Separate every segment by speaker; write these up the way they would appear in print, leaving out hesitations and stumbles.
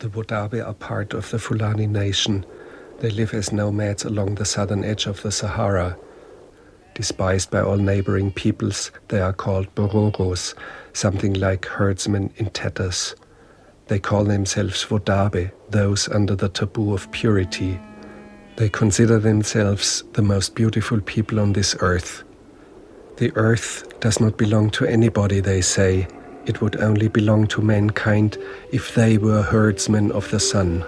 Speaker 1: The Wodaabe are part of the Fulani nation. They live as nomads along the southern edge of the Sahara. Despised by all neighboring peoples, they are called Bororos, something like herdsmen in tatters. They call themselves Wodaabe, those under the taboo of purity. They consider themselves the most beautiful people on this earth. The earth does not belong to anybody, they say. It would only belong to mankind if they were herdsmen of the sun.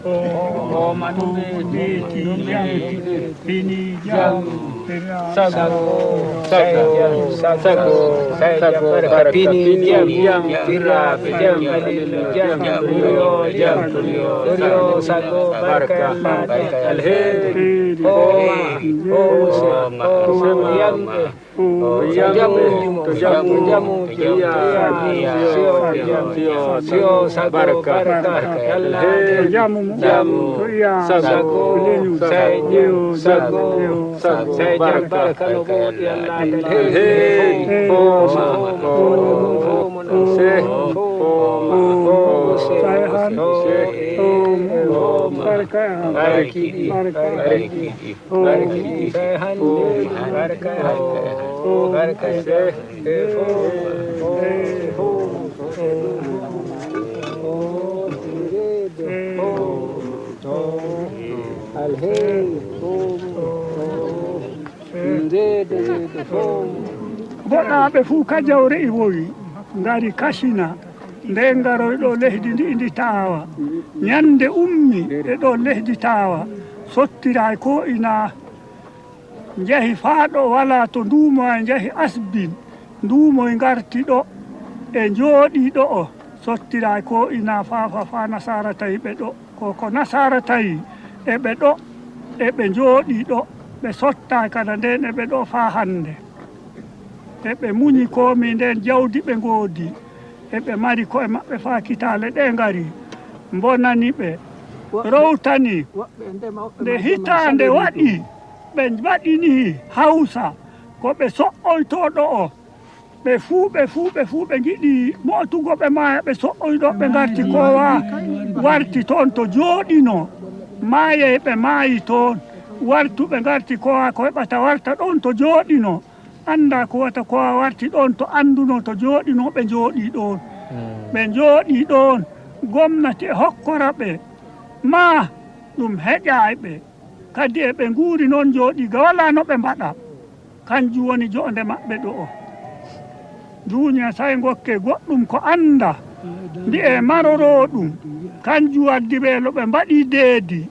Speaker 2: Forma nu pini jam sago pini jam tira jam tulio sago barka alheri forma
Speaker 3: Wodaabe fu kajawre e wowi ngari kasina nde ngaroy ɗo leydi ndi tawa ñande ummi e ɗo leydi tawa sottira ko ina jehi faaɗo wala to ndumo e jehi asbin ndumo e garti ɗo e jooɗi ɗo o sottira ko ina fa nasara tawi ɓe ɗo ko nasara tawi e ɓe ɗo e ɓe jooɗi ɗo ɓe sotta kada nden e ɓe ɗo fa hande e ɓe muñi komi nden jawdi ɓe ngoodi e ɓe mari koye maɓɓe fa kitale ɗe ngari bonani ɓe rowtani nde hitande waɗi ɓe waɗini hawsa ko ɓe so'oytoɗo o ɓe fuu ɓe giɗi motugo ɓe maaya ɓe so'oyɗo ɓe garti kowa warti toon to jooɗino maaye ɓe maayi toon wartu ɓe garti kowa ko heɓata warta ɗon to jooɗino anda ko wata kowa warti ɗon to anduno to jooɗino ɓe jooɗi ɗon ɓe jooɗi ɗon gomnati e hokkora ɓe ma ɗum heƴa ɓe kadi e ɓe nguuri noon jooɗiga wala no ɓe mbaɗa kanjum woni jonde maɓɓe ɗo o duniya say gokke goɗɗum ko anda mbi'e maroro ɗum kanjum waddi weelo ɓe mbaɗi deedi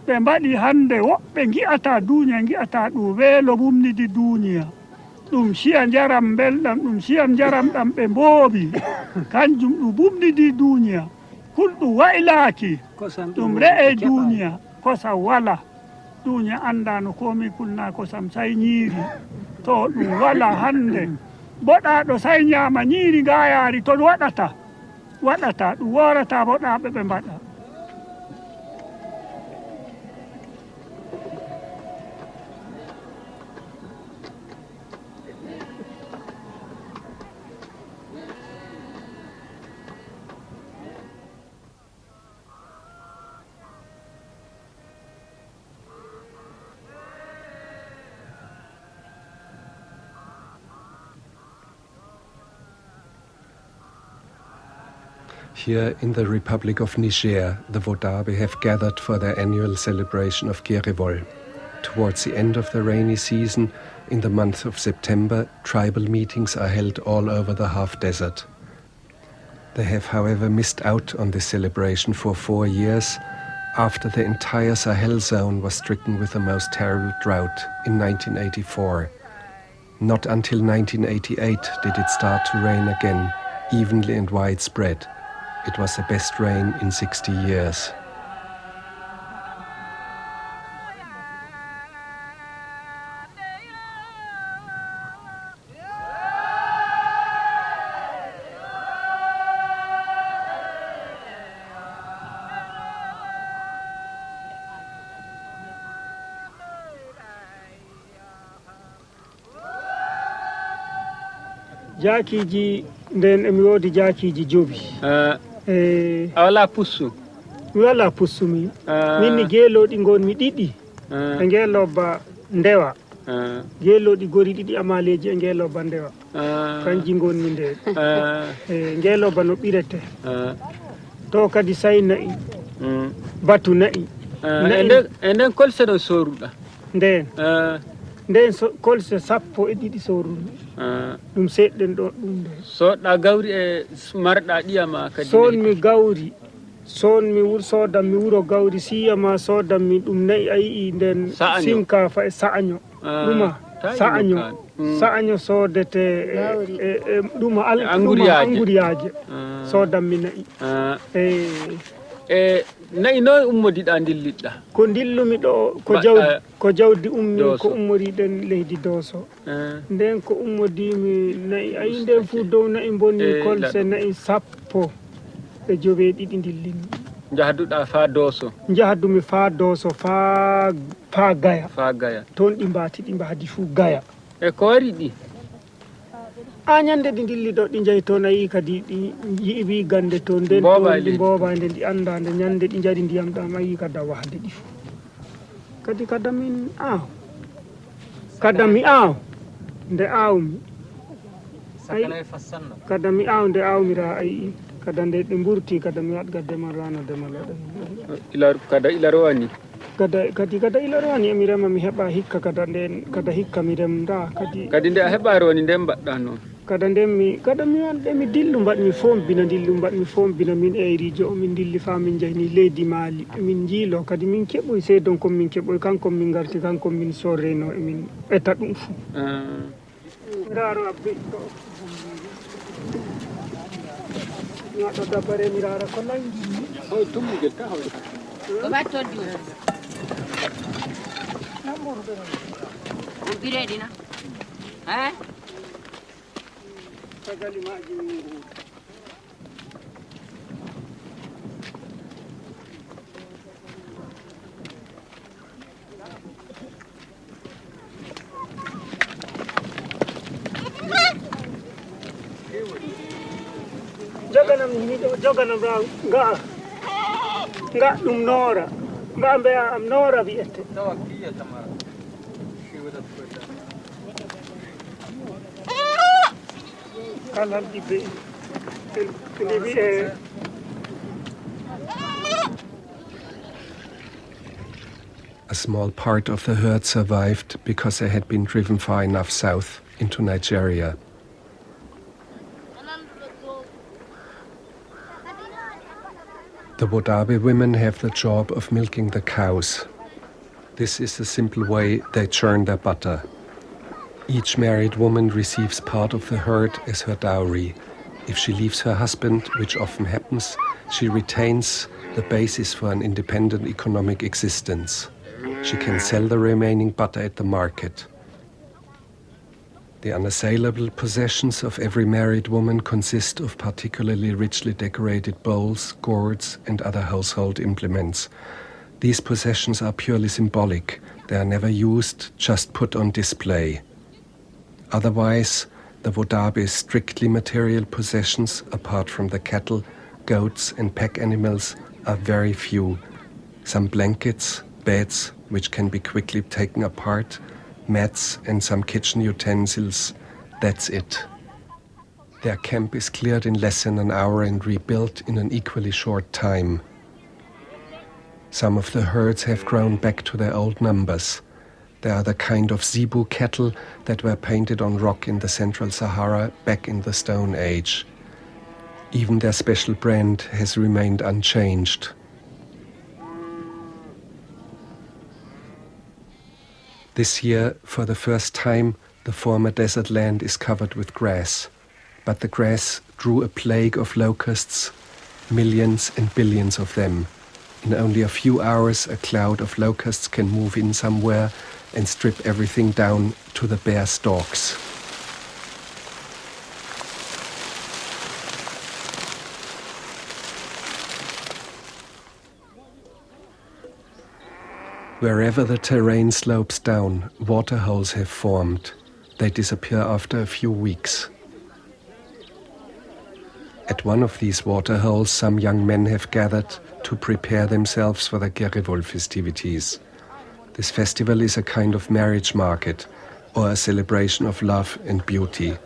Speaker 3: ɓe mbaɗi hande woɓɓe gi'ata duniya gi'ata ɗum weelo mumnidi duniya ɗum siya jaram belɗam ɗum siya jaram ɗam ɓe mboobi kanjum ɗum mumnidi duniya hulɗum waylaki ɗum re'e duniya kosam wala duniya andano komi kulna kosam say ñiiri to ɗum wala hande boɗaɗo say ñaama ñiiri ngayari to waɗata ɗum worata boɗaɓe ɓe mbaɗa.
Speaker 1: Here in the Republic of Niger, the Wodaabe have gathered for their annual celebration of Gerevol. Towards the end of the rainy season, in the month of September, tribal meetings are held all over the half-desert. They have, however, missed out on this celebration for 4 years, after the entire Sahel zone was stricken with the most terrible drought in 1984. Not until 1988 did it start to rain again, evenly and widespread. It was the best rain in 60 years.
Speaker 3: Jakiji nden emi wodi jakiji jobi
Speaker 2: a wala pussu
Speaker 3: mi wala pussu min ni geeloɗi gonmi ɗiɗi e ngeloba ndewa geeloɗi gori ɗiɗi amaleji e ngeloba ndewa kanji gonmi nde ngeloba no ɓirete to kadi say na'i batu na'i
Speaker 2: e nden kolse ɗo soruɗa
Speaker 3: nden kolse 12 sorruɗi ɗum seɗɗen ɗo ɗum nde
Speaker 2: soɗɗa gawri e marɗa ɗiyama kadi
Speaker 3: sonmi gawri sonmi sodan mi wuro gawri siyama sodan mi ɗum nayi a yii nden sinkafa e sa'año ɗuma sa'año sodete ɗuma anguriyaje sodan mi nayi
Speaker 2: e nayi noy ummodiɗa dillidɗa
Speaker 3: ko dillumi ɗo ko jawdi ummi ko ummoriɗen leydi Doso nden ko ummodimi nayi ayi nden fu dow nayi bonni kolse nayi 10 dillimi
Speaker 2: jahduɗa fa Doso
Speaker 3: jahdumi fa Doso fa Gaya toon ɗi mbadi fu Gaya
Speaker 2: e ko wari ɗi
Speaker 3: a ñande ɗi dilli ɗo ɗi jeeyi toon ayi kadi ɗi yiiwi gande toon nden ɗi mbobande ɗi andande ñande ɗi jaari ndiyam ɗam ayi kada wahde ɗi fu kadi kada mi aaw nde aawmi kada mi aaw nde aawmira ayi kada nde ɗe mburti kada mi waɗga demal rana demal waɗa
Speaker 2: kada ila rowani
Speaker 3: kada ila rowani emi rema mi heɓa hikka kada nden kada hikka mi remda
Speaker 2: kadi nde a heɓa rowani nden mbaɗɗa noon
Speaker 3: kada nden mi wanɗe mi dillu mbaɗmi fombina min eyrijo o min dilli fa min jahni leydi Mali min jiilo kadi min keɓoy seedon kon min keɓoy kankon min garti kankon min sorreno emin ɓeta ɗum fu raro abbe ɗo ngaɗo dabare mi rara ko nangi
Speaker 2: o tummugel ta hoy
Speaker 4: ko battoddi o bireɗina he
Speaker 3: sagali maji min joganam hini ɗo joganam ra nga ɗum noora nga mbeya am noora wiyete kala ɗiɓe nde wiye
Speaker 1: A small part of the herd survived because they had been driven far enough south into Nigeria. The Wodaabe women have the job of milking the cows. This is the simple way they churn their butter. Each married woman receives part of the herd as her dowry. If she leaves her husband, which often happens, she retains the basis for an independent economic existence. She can sell the remaining butter at the market. The unassailable possessions of every married woman consist of particularly richly decorated bowls, gourds, and other household implements. These possessions are purely symbolic. They are never used, just put on display. Otherwise, the Wodaabe's strictly material possessions, apart from the cattle, goats, and pack animals, are very few. Some blankets, beds, which can be quickly taken apart, mats and some kitchen utensils, that's it. Their camp is cleared in less than an hour and rebuilt in an equally short time. Some of the herds have grown back to their old numbers. They are the kind of zebu cattle that were painted on rock in the Central Sahara back in the Stone Age. Even their special brand has remained unchanged. This year, for the first time, the former desert land is covered with grass. But the grass drew a plague of locusts, millions and billions of them. In only a few hours, a cloud of locusts can move in somewhere and strip everything down to the bare stalks. Wherever the terrain slopes down, waterholes have formed. They disappear after a few weeks. At one of these waterholes, some young men have gathered to prepare themselves for the Gerevol festivities. This festival is a kind of marriage market, or a celebration of love and beauty.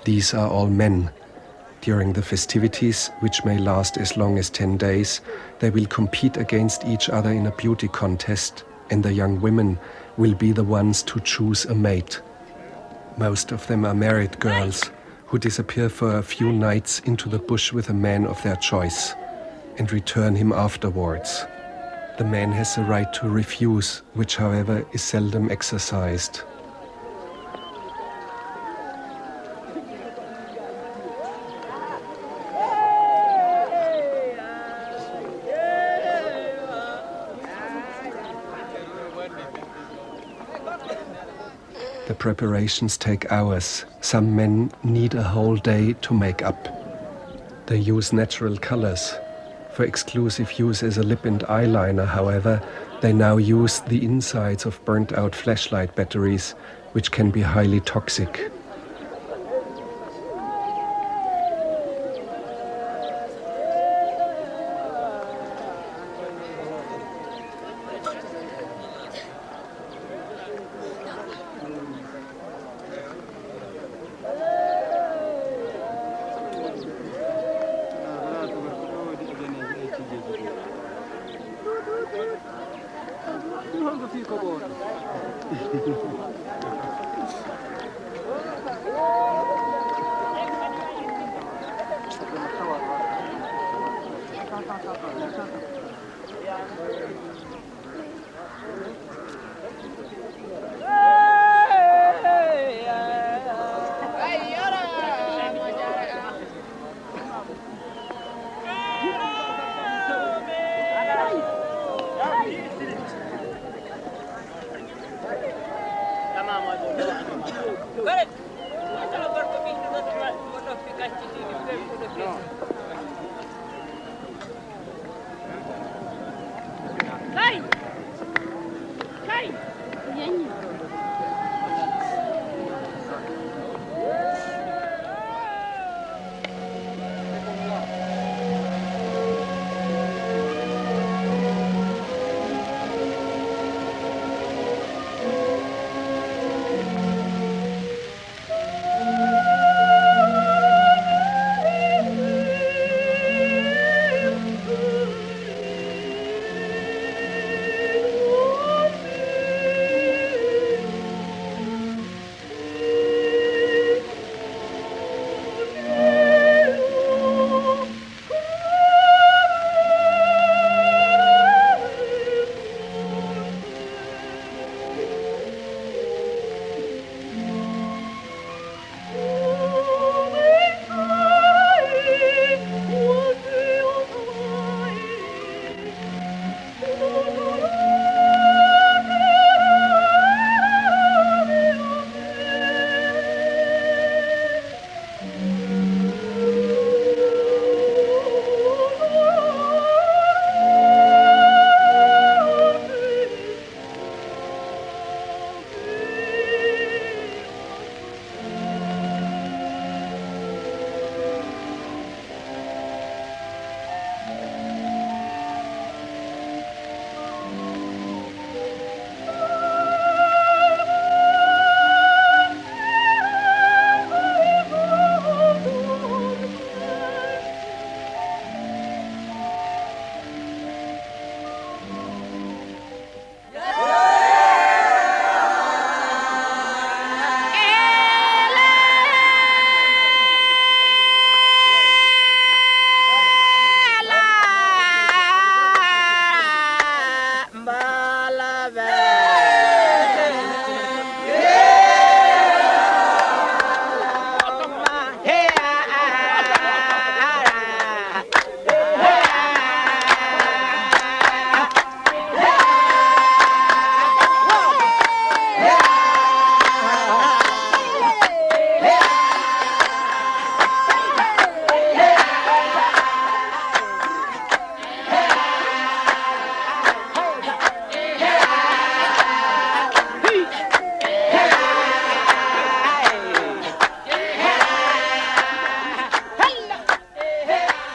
Speaker 1: These are all men. During the festivities, which may last as long as 10 days, they will compete against each other in a beauty contest and the young women will be the ones to choose a mate. Most of them are married girls who disappear for a few nights into the bush with a man of their choice and return him afterwards. The man has the right to refuse, which however is seldom exercised. The preparations take hours. Some men need a whole day to make up. They use natural colors. For exclusive use as a lip and eyeliner, however, they now use the insides of burnt-out flashlight batteries, which can be highly toxic.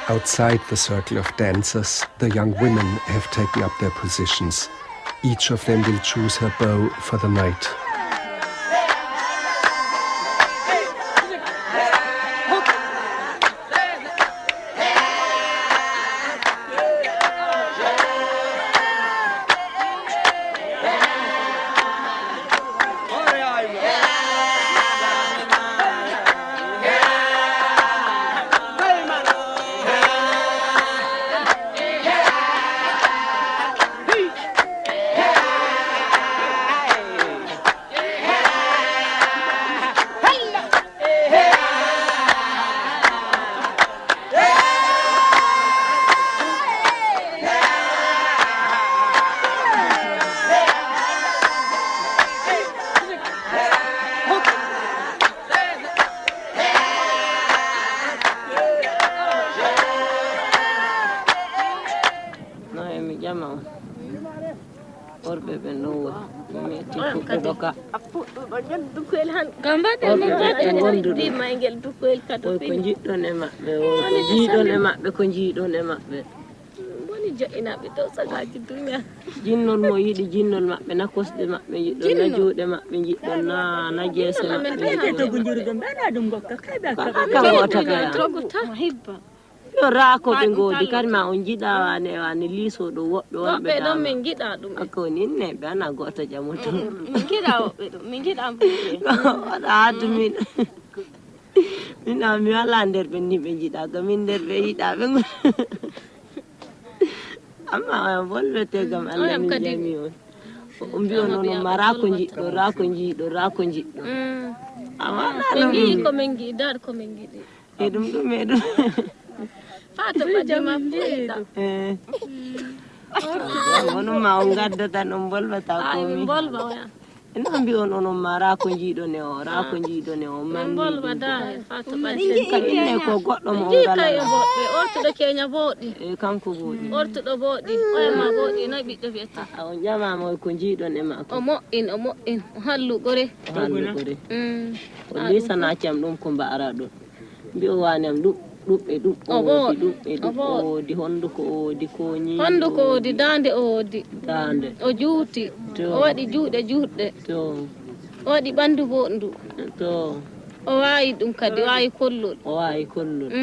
Speaker 1: Outside the circle of dancers, the young women have taken up their positions. Each of them will choose her bow for the night.
Speaker 5: worɓe ɓe nowa meti fuɗɗo ɗoka
Speaker 6: ɗima e ngel dukoyel kadi
Speaker 5: oy ko jiɗɗon e maɓɓe o ko jiiɗon e maɓɓe ko jiiɗon e maɓɓe
Speaker 6: woni joƴinaɓe dow sagaji duniya
Speaker 5: jinnol mo yiɗi jinnol maɓɓe na kosɗe maɓɓe jiɗɗon na juuɗe maɓɓe jiɗɗon na jeese maɓɓe
Speaker 6: togota hibba
Speaker 5: yo raako ɓe ngoodi kadi ma on jiɗa wane liiso ɗo woɓɓe wonɓe
Speaker 6: woɓɓe ɗon min giɗa ɗum
Speaker 5: akko ninne ɓe ana goto jamu to
Speaker 6: min giɗa woɓɓe ɗum min giɗa mbuɓe
Speaker 5: waɗa addu min mi wala nder ɓe ni ɓe jiɗa ko min nder ɓe yiɗa ɓe amma on volwete gam Allah min jami on mbi on onon ma raako jiɗɗo raako jiiɗo raako jiɗɗo amma
Speaker 6: min giɗi komin giɗa komin giɗi
Speaker 5: e ɗum ɗum e ɗum
Speaker 6: Fata badima fuɗɗa.
Speaker 5: Onon ma on gaddata on bolbata komi.
Speaker 6: Min bolba waya.
Speaker 5: Ina mbi on onon ma raako jiiɗon e o raako jiiɗon e o man.
Speaker 6: Min bolba dai fata badima.
Speaker 5: Kadine ko goɗɗo mo
Speaker 6: ngala. Kay boɗɗe ortuɗo keña boɗi.
Speaker 5: E kanko boɗi.
Speaker 6: Ortuɗo boɗi. Oya ma boɗi no ɓiɗɗo wi'ete.
Speaker 5: On ƴamama ko jiiɗon e makko.
Speaker 6: O mo'in o hallugore.
Speaker 5: Hallugore. O lisana cam ɗum ko mbara ɗon. Mbi o wani am ɗuɓɓe ɗuɓɓe honduko oodi koñi honduko oodi dande oodi dande o juuti o waɗi juuɗe juutɗe to o waɗi ɓandu bondu to o waawi ɗum kadi o waawi kollol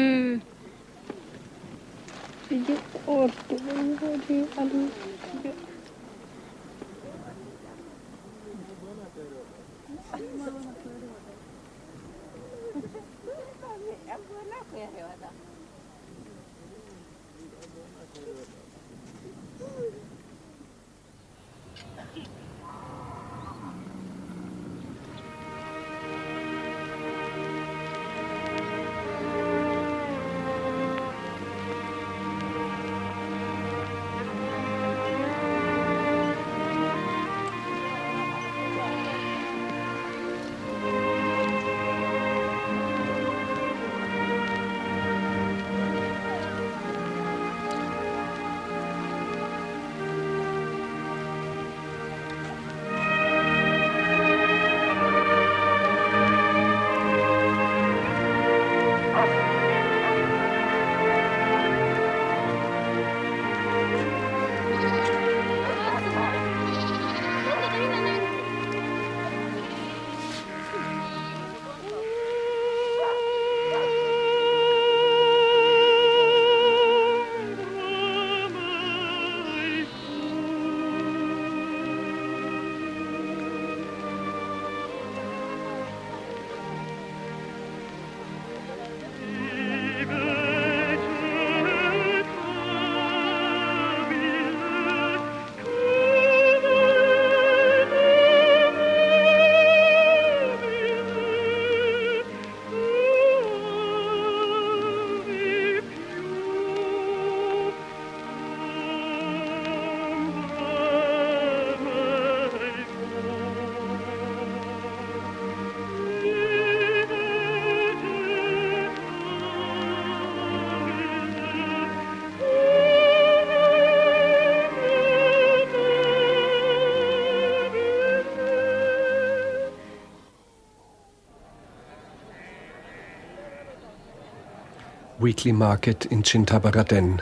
Speaker 1: Weekly market in Chintabaraden.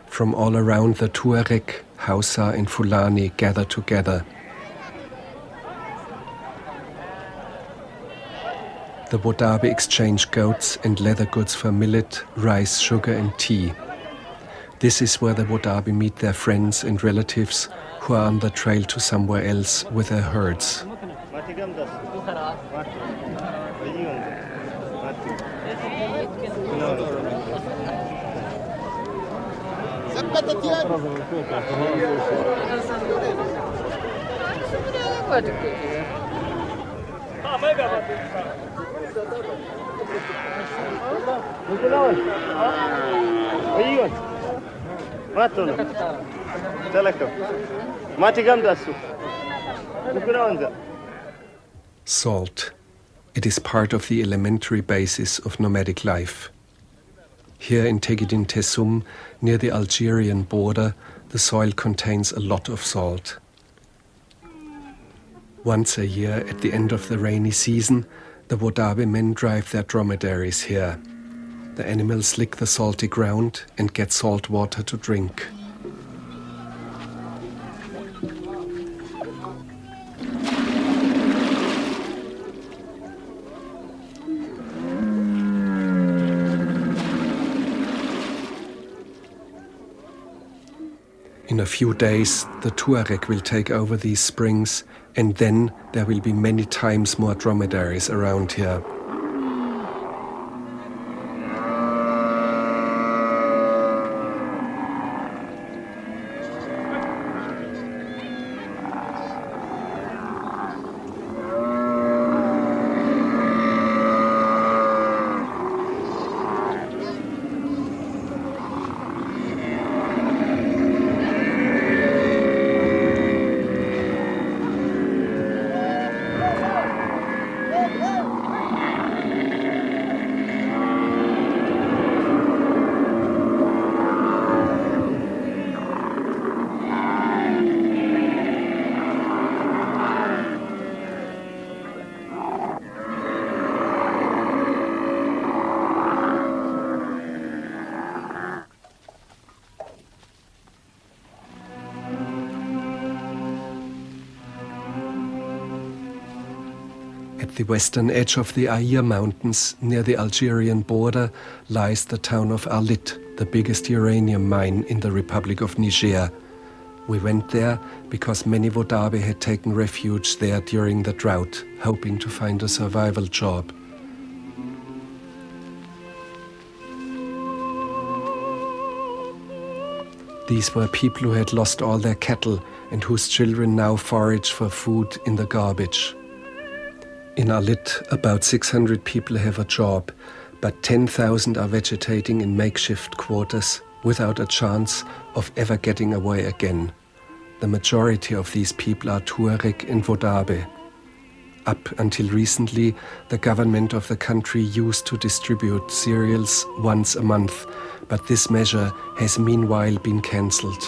Speaker 1: From all around the Tuareg, Hausa and Fulani gather together. The Wodaabe exchange goats and leather goods for millet, rice, sugar and tea. This is where the Wodaabe meet their friends and relatives who are on the trail to somewhere else with their herds. Salt. It is part of the elementary basis of nomadic life. Here in Tegidin Tesum, near the Algerian border, the soil contains a lot of salt. Once a year, at the end of the rainy season, the Wodaabe men drive their dromedaries here. The animals lick the salty ground and get salt water to drink. In a few days, the Tuareg will take over these springs, and then there will be many times more dromedaries around here. At the western edge of the Aïr Mountains, near the Algerian border, lies the town of Arlit, the biggest uranium mine in the Republic of Niger. We went there because many Wodaabe had taken refuge there during the drought, hoping to find a survival job. These were people who had lost all their cattle and whose children now forage for food in the garbage. In Arlit, about 600 people have a job, but 10,000 are vegetating in makeshift quarters without a chance of ever getting away again. The majority of these people are Tuareg and Wodaabe. Up until recently, the government of the country used to distribute cereals once a month, but this measure has meanwhile been cancelled.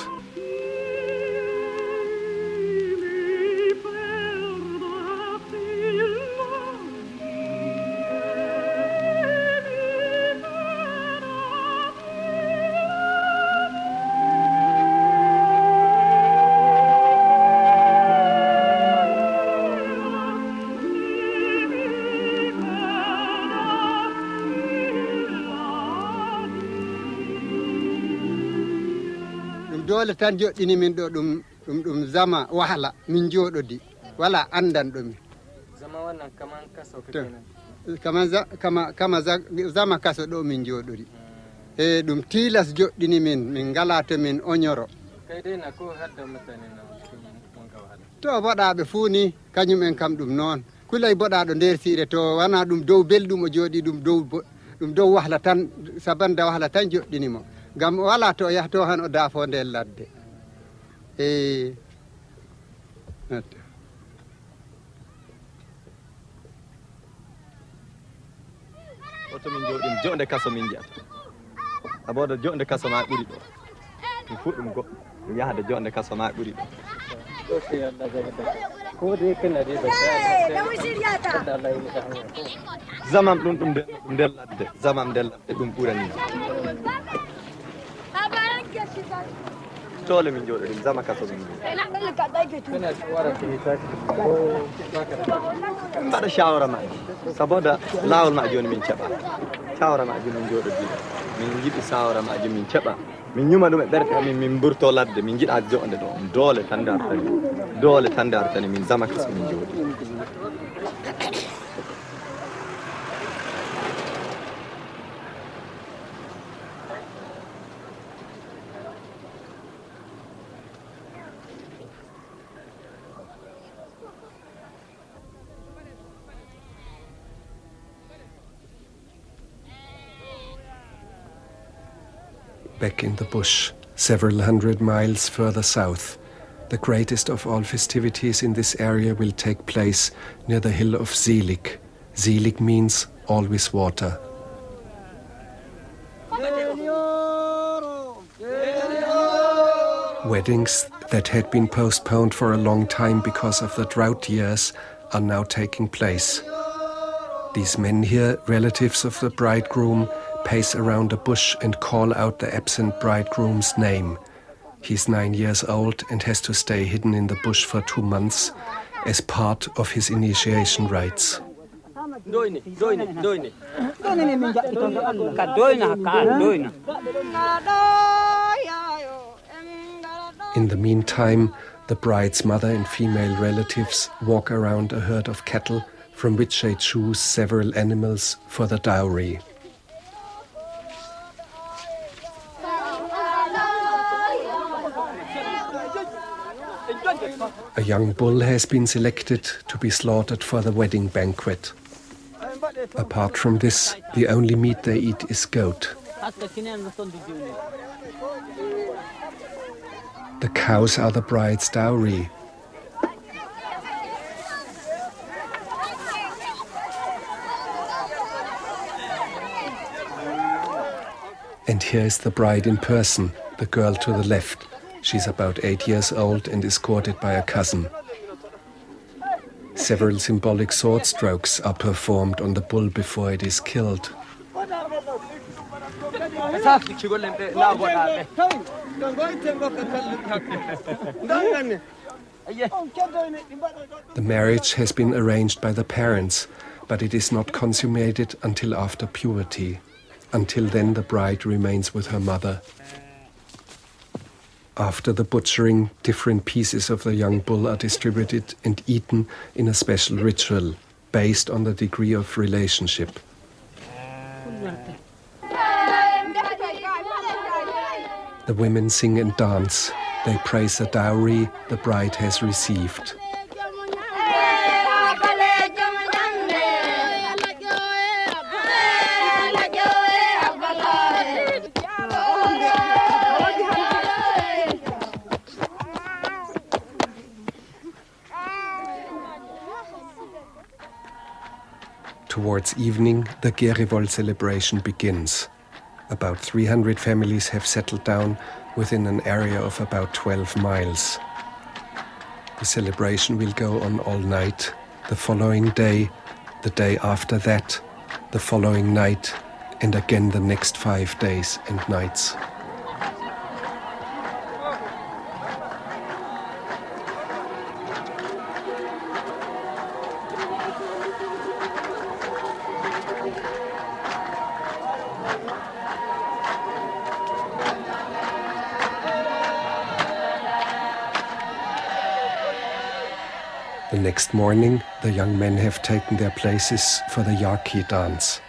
Speaker 7: dole tan joɗɗini min ɗo ɗum zama wahala min joɗodi wala andan ɗomi
Speaker 2: zama wannan kaman kaso
Speaker 7: kama zama kaso ɗo min joɗori e ɗum tilas joɗɗini min ngala to min oñoro
Speaker 2: kai dai na ko hadda mutane na wonga wahala
Speaker 7: to boɗaɓe fuu ni kañum en kam ɗum noon kulay boɗaɗo nder siire to wana ɗum dow belɗum o jooɗi ɗum dow wahla tan sabanda wahla tan joɗɗinimo ngam wala to o yahto han o daafo nder ladde
Speaker 8: oto min jooɗin jonde kaso min jiyata aboda jonde kaso ma ɓuri ɗo ɗum fuɗɗum goɗɗo ɗum yahde jonde kaso ma ɓuri ɗo zamam ɗum nder ladde zamam nder ladde ɗum ɓurani tole min jooɗoɗin zama kaso min mbaɗa shawara maji saboda lawol ma joni min keeɓa shawara maji min jooɗodi min jiɗi shawara maji min keeɓa min ñuma ɗum e ɓerɗe amin min burto ladde min jiɗa jonde ɗo doole tan dartani min zama kaso min jooɗi
Speaker 1: Back in the bush, several hundred miles further south, the greatest of all festivities in this area will take place near the hill of Zilik. Zilik means always water. Weddings that had been postponed for a long time because of the drought years are now taking place. These men here, relatives of the bridegroom, pace around a bush and call out the absent bridegroom's name. He's 9 years old and has to stay hidden in the bush for 2 months as part of his initiation rites. In the meantime, the bride's mother and female relatives walk around a herd of cattle from which they choose several animals for the dowry. A young bull has been selected to be slaughtered for the wedding banquet. Apart from this, the only meat they eat is goat. The cows are the bride's dowry. And here is the bride in person, the girl to the left. She's about 8 years old and escorted by a cousin. Several symbolic sword strokes are performed on the bull before it is killed. The marriage has been arranged by the parents, but it is not consummated until after puberty. Until then, the bride remains with her mother. After the butchering, different pieces of the young bull are distributed and eaten in a special ritual, based on the degree of relationship. The women sing and dance. They praise the dowry the bride has received. Towards evening, the Gerivol celebration begins. About 300 families have settled down within an area of about 12 miles. The celebration will go on all night, the following day, the day after that, the following night, and again the next 5 days and nights. The next morning, the young men have taken their places for the Yaki dance.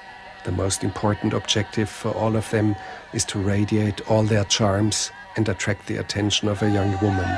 Speaker 1: The most important objective for all of them is to radiate all their charms and attract the attention of a young woman.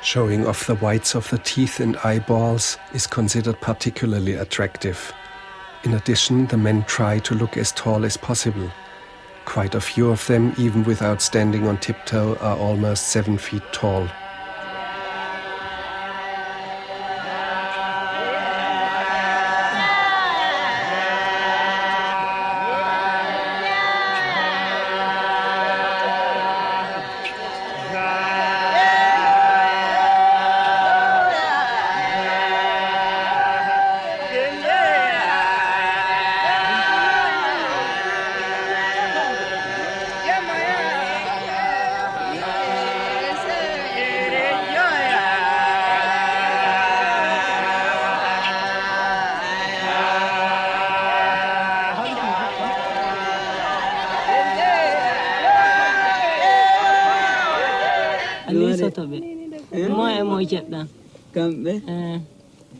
Speaker 1: Showing off the whites of the teeth and eyeballs is considered particularly attractive. In addition, the men try to look as tall as possible. Quite a few of them, even without standing on tiptoe, are almost 7 feet tall.
Speaker 9: Kamɓe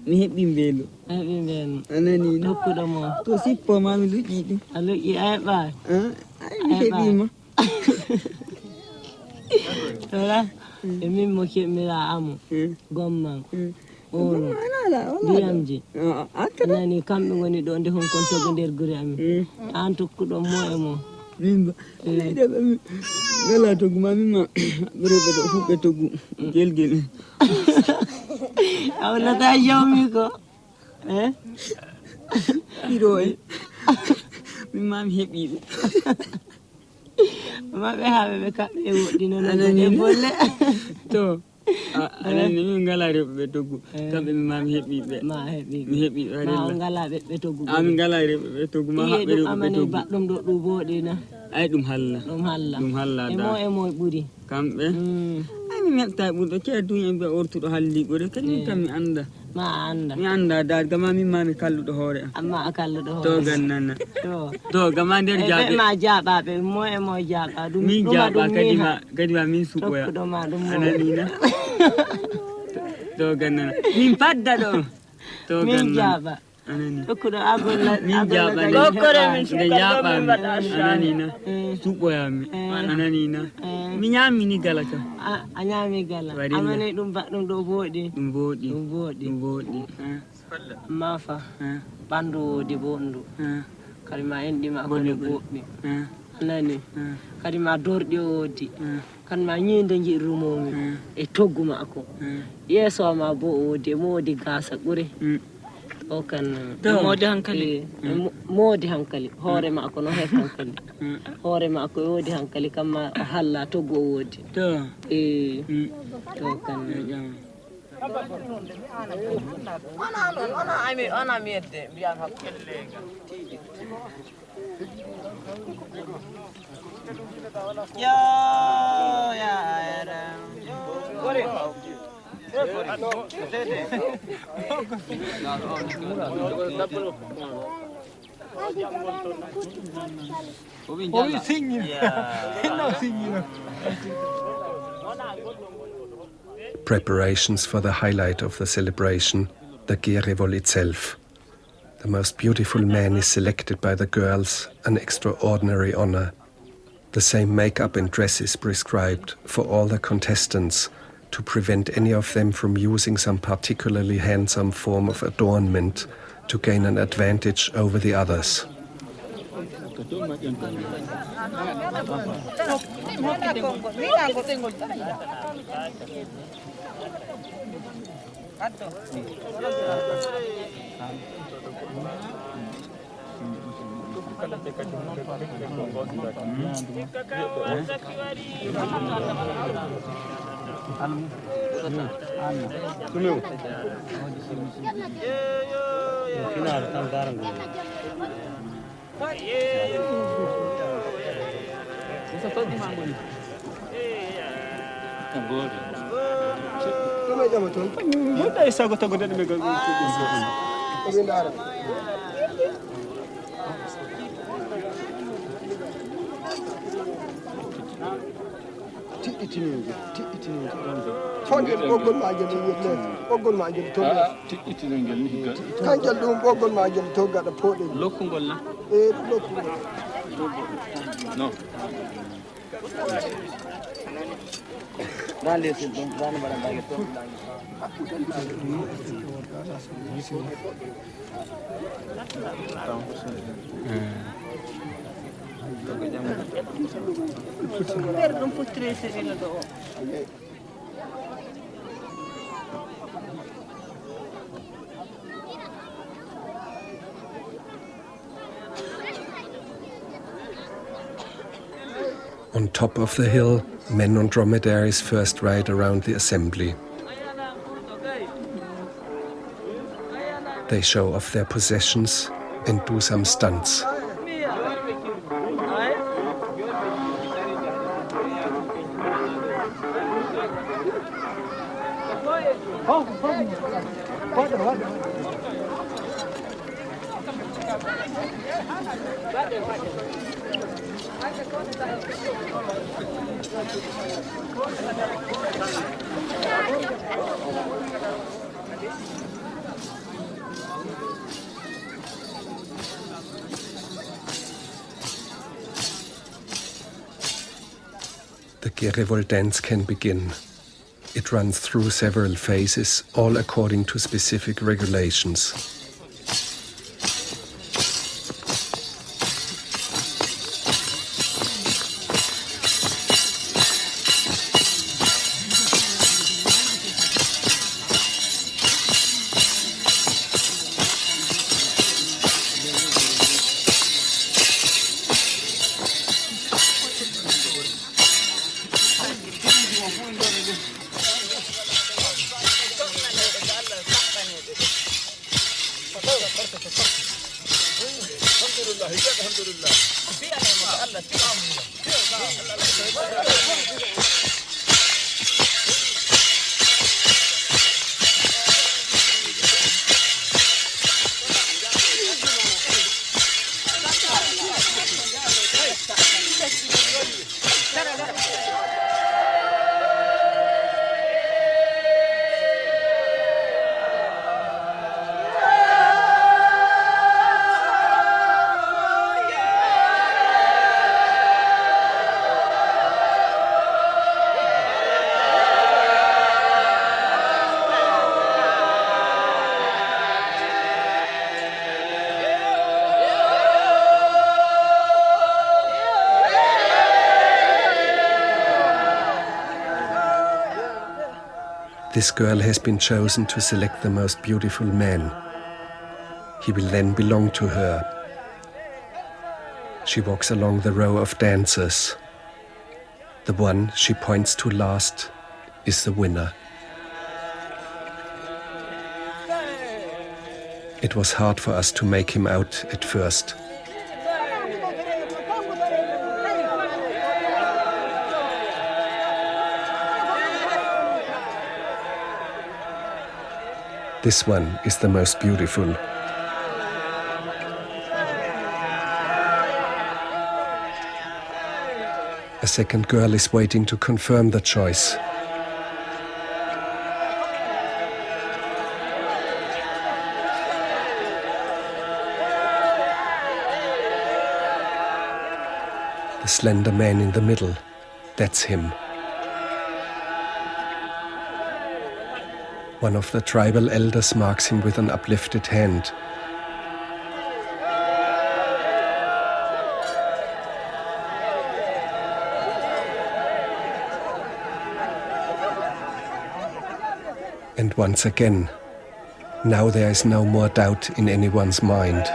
Speaker 9: mi heɓi mbeelu anani no to sippo ma mi luƴƴi ɗum a luƴƴi a heɓayi mi heɓima
Speaker 5: Voilà. Et même moi qui me la amo. Gomman. Oro. Diamji. Nani kamɓe woni ɗo nde hon kon togo nder gure amin. An tokkuɗo mo e mo.
Speaker 9: Mimba. Ngala togu mamima. Ɓurɓe ɗo fuɓɓe togu. Gelgel.
Speaker 5: Awlata jawmi ko.
Speaker 9: Iro en. Min mami heɓiɓe.
Speaker 5: Maɓe haɓe ɓe kaɓɓe e woɗɗino noon e bolle.
Speaker 9: To. Anani min ngala rewɓe togu. Kamɓe min mami heɓiɓe.
Speaker 5: Ma heɓiɓe.
Speaker 9: Mi heɓiɓe
Speaker 5: Ma on ngala ɓe togu.
Speaker 9: Min ngala rewɓe togu ma haɓɓe rewɓe togu.
Speaker 5: Baɗɗum ɗo ɗum woɗina.
Speaker 9: Ay ɗum halla.
Speaker 5: Ɗum halla. E mo ɓuri.
Speaker 9: Kamɓe. Ay mi meɓta ɓurɗo kee duña ɓe ortuɗo halliɓore kadi kam mi anda.
Speaker 5: Ma anda.
Speaker 9: Mi anda darga ma min mami kalluɗo hoore am.
Speaker 5: Amma a kalluɗo hoore.
Speaker 9: To gannana. To gama nder jaaɓe.
Speaker 5: Ɓe ma jaaɓaɓe mo e mo jaaɓa ɗum.
Speaker 9: Min jaaɓa kadi ma min suɓoya.
Speaker 5: Tokkuɗo ma ɗum mo.
Speaker 9: Ananina. To gannana. Min fadda ɗo. To gannana.
Speaker 5: Min jaaɓa.
Speaker 9: Anani.
Speaker 5: Tokkuɗo agolla.
Speaker 9: Min jaaɓa nde jaaɓami. Ananina. Suɓoyami. Ananina. Mi ñamini gala kam.
Speaker 5: A ñami gala. Amane ɗum baɗɗum ɗo voɗi.
Speaker 9: Ɗum voɗi.
Speaker 5: Ɗum voɗi. Mafa. Ɓandu wodi bondu. Kadi ma enɗi ma ko boɓɓe. Nani. Kadi ma dorɗi wodi. Kadi ma ñinde jiɗrumomi e toggu mako. Yeso ma bo wodi mo wodi gasa ɓuri. O kan modi hankali. Modi hankali. Hoore mako no hef hankali. Hoore mako wodi hankali kamma halla toggu wodi.
Speaker 9: To.
Speaker 5: To kan.
Speaker 2: Ana miette biyan hakkille
Speaker 1: Preparations for the highlight of the celebration, the Gerevol itself. The most beautiful man is selected by the girls, an extraordinary honor. The same makeup and dress is prescribed for all the contestants to prevent any of them from using some particularly handsome form of adornment to gain an advantage over the others. On top of the hill, men on dromedaries first ride around the assembly. They show off their possessions and do some stunts. The Gerevol dance can begin. It runs through several phases, all according to specific regulations. This girl has been chosen to select the most beautiful man. He will then belong to her. She walks along the row of dancers. The one she points to last is the winner. It was hard for us to make him out at first. This one is the most beautiful. A second girl is waiting to confirm the choice. The slender man in the middle, that's him. One of the tribal elders marks him with an uplifted hand. And once again, now there is no more doubt in anyone's mind.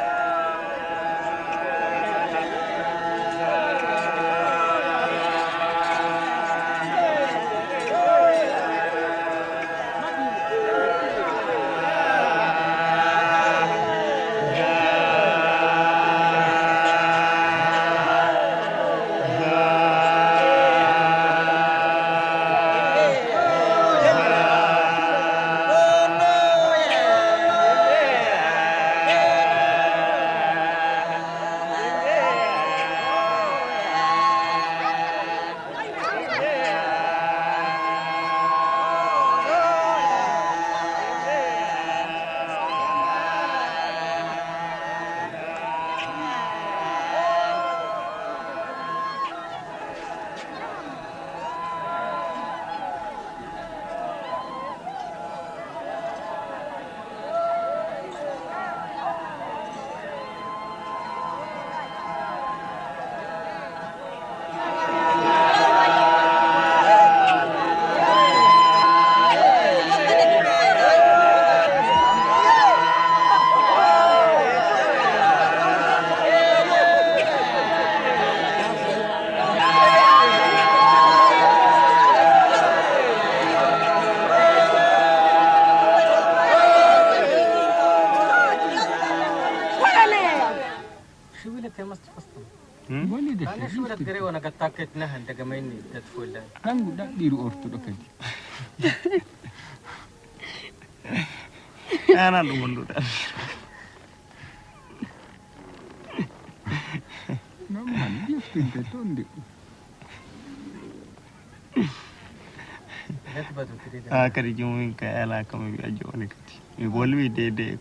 Speaker 9: Kadi jomum ka ala kam wi ajoni kadi mi bolwi dede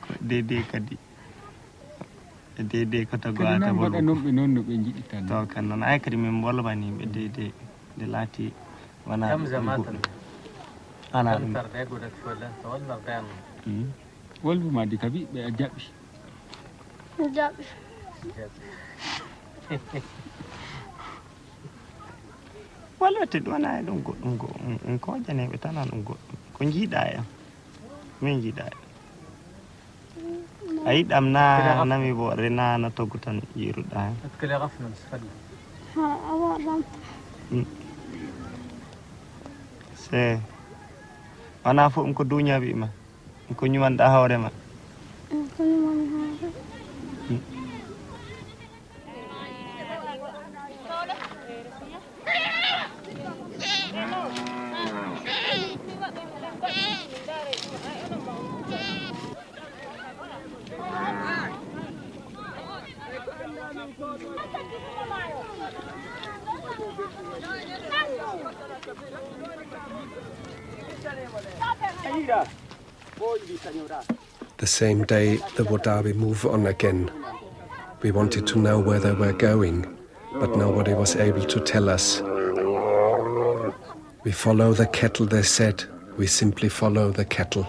Speaker 9: kadi dede ko tago ata bol non be jiɗi tan to kan non ay kadi min bolbani be dede
Speaker 10: nde laati wona ana ɗum
Speaker 9: wolbuma di kabi ɓe a jaɓi
Speaker 11: jaɓi
Speaker 10: walwete ɗum wona e ɗum goɗɗum on kojaneɓe tan an ɗum goɗɗum ko jiiɗa e am min jiiɗa e a yiɗam na nami bo rena na toggo tan yiruɗa hen se wona fof ɗum ko duña wima ɗum ko ñumanɗa hoorema
Speaker 11: ko ñumani hoore
Speaker 1: The same day, the Wodaabe move on again. We wanted to know where they were going, but nobody was able to tell us. We follow the cattle, they said. We simply follow the cattle.